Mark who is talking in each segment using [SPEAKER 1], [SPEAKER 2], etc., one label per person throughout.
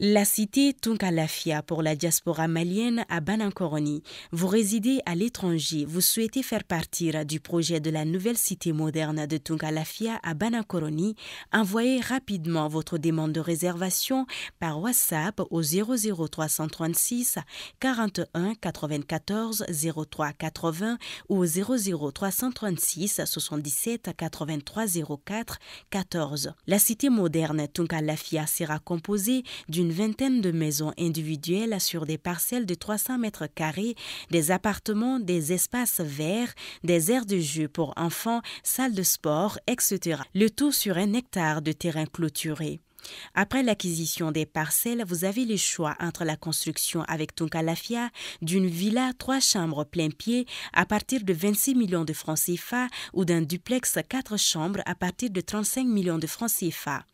[SPEAKER 1] La cité Tunkalafia pour la diaspora malienne à Banankoroni. Vous résidez à l'étranger, vous souhaitez faire partir du projet de la nouvelle cité moderne de Tunkalafia à Banankoroni. Envoyez rapidement votre demande de réservation par WhatsApp au 00336 41 94 03 80 ou au 00336 77 83 04 14. La cité moderne Tunkalafia sera composée d'une vingtaine de maisons individuelles sur des parcelles de 300 mètres carrés, des appartements, des espaces verts, des aires de jeu pour enfants, salles de sport, etc. Le tout sur 1 hectare de terrain clôturé. Après l'acquisition des parcelles, vous avez le choix entre la construction avec Tunkalafia d'une villa 3 chambres plein pied à partir de 26 millions de francs CFA ou d'un duplex 4 chambres à partir de 35 millions de francs CFA.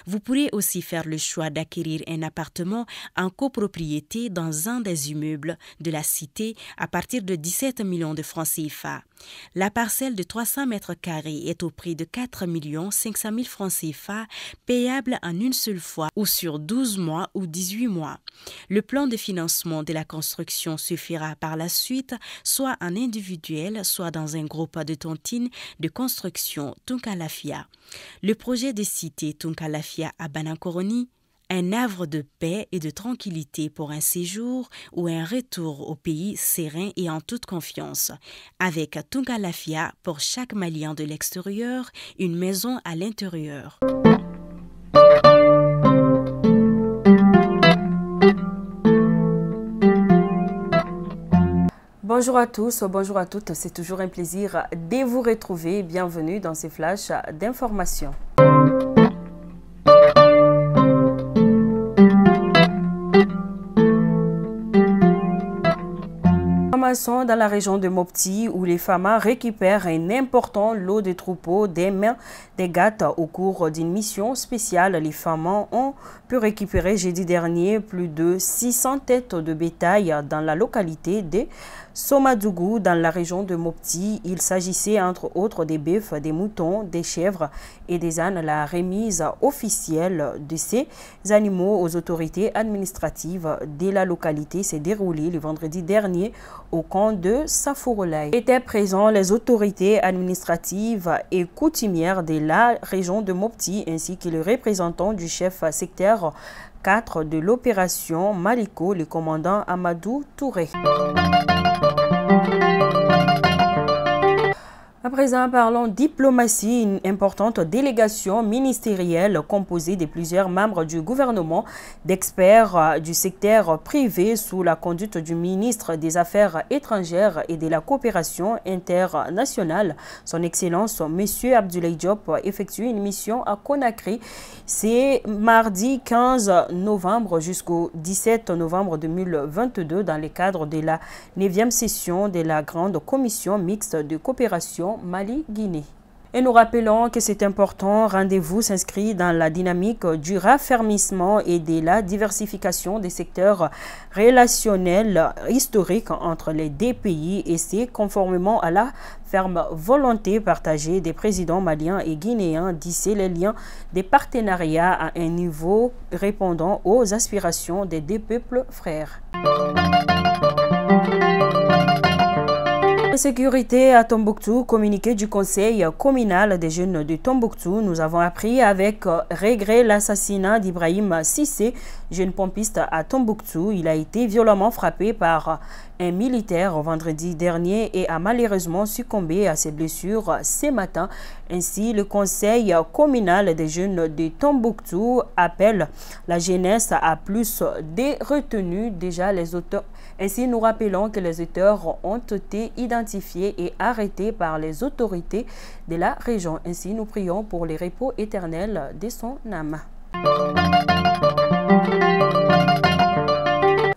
[SPEAKER 1] Vous pourrez aussi faire le choix d'acquérir un appartement en copropriété dans un des immeubles de la cité à partir de 17 millions de francs CFA. La parcelle de 300 mètres carrés est au prix de 4 500 000 francs CFA, payable en une seule fois ou sur 12 mois ou 18 mois. Le plan de financement de la construction se fera par la suite, soit en individuel, soit dans un groupe de tontines de construction Tunkalafia. Le projet de cité Tunkalafia à Banankoroni, un havre de paix et de tranquillité pour un séjour ou un retour au pays serein et en toute confiance. Avec Tunkalafia, pour chaque Malien de l'extérieur, une maison à l'intérieur.
[SPEAKER 2] Bonjour à tous, bonjour à toutes, c'est toujours un plaisir de vous retrouver. Bienvenue dans ces flashs d'informations. Dans la région de Mopti où les Famas récupèrent un important lot de troupeaux des mains des gâtes au cours d'une mission spéciale. Les Famas ont pu récupérer jeudi dernier plus de 600 têtes de bétail dans la localité de Somadougou dans la région de Mopti. Il s'agissait entre autres des bœufs, des moutons, des chèvres et des ânes. La remise officielle de ces animaux aux autorités administratives de la localité s'est déroulée le vendredi dernier au camp de Safourolay. Étaient présents les autorités administratives et coutumières de la région de Mopti ainsi que le représentant du chef secteur 4 de l'opération Maliko, le commandant Amadou Touré. À présent, parlons diplomatie. Une importante délégation ministérielle composée de plusieurs membres du gouvernement, d'experts du secteur privé sous la conduite du ministre des Affaires étrangères et de la coopération internationale, son Excellence M. Abdoulaye Diop, effectue une mission à Conakry. C'est mardi 15 novembre jusqu'au 17 novembre 2022 dans le cadre de la 9e session de la Grande Commission mixte de coopération Mali-Guinée. Et nous rappelons que cet important rendez-vous s'inscrit dans la dynamique du raffermissement et de la diversification des secteurs relationnels historiques entre les deux pays et c'est conformément à la ferme volonté partagée des présidents maliens et guinéens d'hisser les liens des partenariats à un niveau répondant aux aspirations des deux peuples frères. Sécurité à Tombouctou, communiqué du conseil communal des jeunes de Tombouctou. Nous avons appris avec regret l'assassinat d'Ibrahim Sissé, jeune pompiste à Tombouctou. Il a été violemment frappé par un militaire vendredi dernier et a malheureusement succombé à ses blessures ce matin. Ainsi, le conseil communal des jeunes de Tombouctou appelle la jeunesse à plus de retenues. Déjà, les auteurs. Ainsi, nous rappelons que les auteurs ont été identifiés et arrêtés par les autorités de la région. Ainsi, nous prions pour les repos éternels de son âme.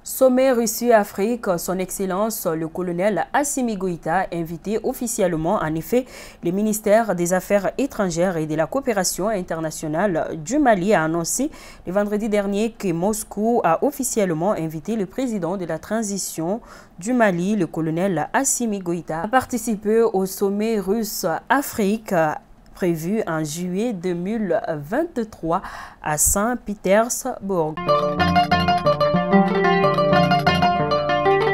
[SPEAKER 2] Sommet Russie-Afrique, son Excellence le colonel Assimi Goïta invité officiellement. En effet, le ministère des Affaires étrangères et de la coopération internationale du Mali a annoncé le vendredi dernier que Moscou a officiellement invité le président de la transition du Mali, le colonel Assimi Goïta, à participer au sommet russe-Afrique prévu en juillet 2023 à Saint-Pétersbourg.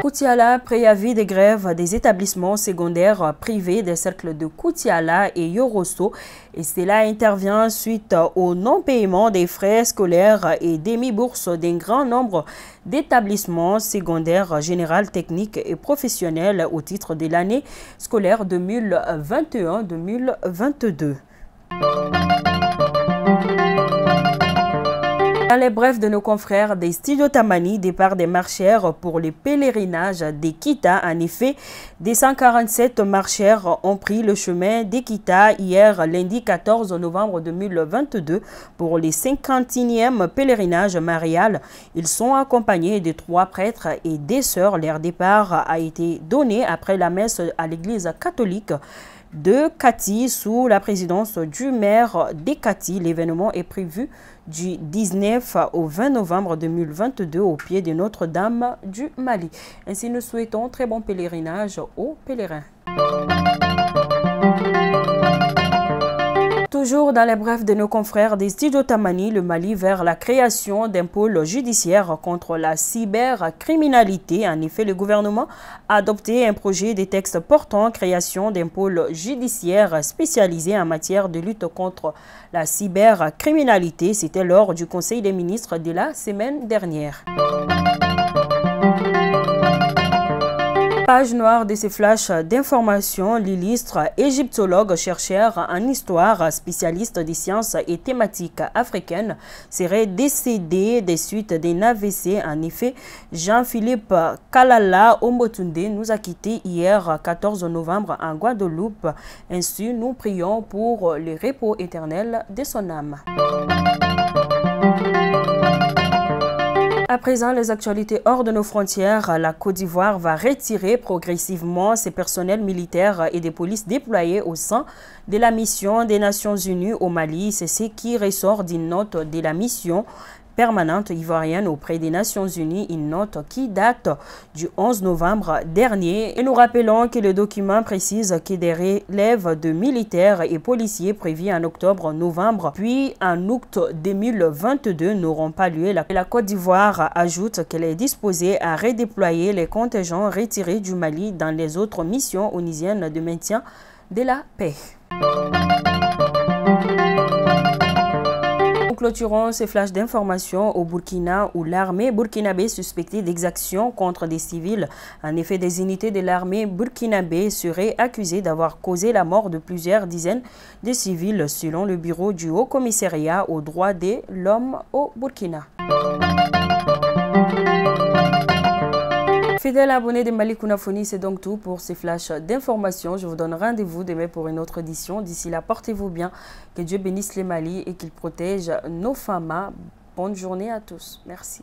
[SPEAKER 2] Koutiala, préavis de grève des établissements secondaires privés des cercles de Koutiala et Yorosso. Et cela intervient suite au non-paiement des frais scolaires et demi-bourses d'un grand nombre d'établissements secondaires général, techniques et professionnels au titre de l'année scolaire 2021-2022. Dans les brefs de nos confrères des studios Tamani, départ des marcheurs pour les pèlerinages d'Ekita. En effet, des 147 marcheurs ont pris le chemin d'Ekita hier, lundi 14 novembre 2022, pour les 51e pèlerinages marial. Ils sont accompagnés de 3 prêtres et des sœurs. Leur départ a été donné après la messe à l'église catholique de Kati sous la présidence du maire de Kati. L'événement est prévu du 19 au 20 novembre 2022 au pied de Notre-Dame du Mali. Ainsi, nous souhaitons très bon pèlerinage aux pèlerins. Toujours dans les brefs de nos confrères des studios Tamani, le Mali vers la création d'un pôle judiciaire contre la cybercriminalité. En effet, le gouvernement a adopté un projet de texte portant création d'un pôle judiciaire spécialisé en matière de lutte contre la cybercriminalité. C'était lors du Conseil des ministres de la semaine dernière. Page noire de ces flashs d'information, l'illustre égyptologue, chercheur en histoire, spécialiste des sciences et thématiques africaines, serait décédé des suites d'un AVC. En effet, Jean-Philippe Kalala Ombotunde nous a quittés hier 14 novembre en Guadeloupe. Ainsi, nous prions pour le repos éternel de son âme. À présent, les actualités hors de nos frontières. La Côte d'Ivoire va retirer progressivement ses personnels militaires et des polices déployés au sein de la mission des Nations Unies au Mali. C'est ce qui ressort d'une note de la mission permanente ivoirienne auprès des Nations Unies, une note qui date du 11 novembre dernier. Et nous rappelons que le document précise que des relèves de militaires et policiers prévus en octobre-novembre puis en août 2022 n'auront pas lieu. La Côte d'Ivoire ajoute qu'elle est disposée à redéployer les contingents retirés du Mali dans les autres missions onusiennes de maintien de la paix. Nous clôturons ces flashs d'informations au Burkina où l'armée burkinabé suspectée d'exactions contre des civils. En effet, des unités de l'armée burkinabé seraient accusées d'avoir causé la mort de plusieurs dizaines de civils selon le bureau du Haut Commissariat aux droits de l'homme au Burkina. Fidèles abonnés de Malikouna Foni, c'est donc tout pour ces flashs d'informations. Je vous donne rendez-vous demain pour une autre édition. D'ici là, portez-vous bien. Que Dieu bénisse les Mali et qu'il protège nos femmes. Bonne journée à tous. Merci.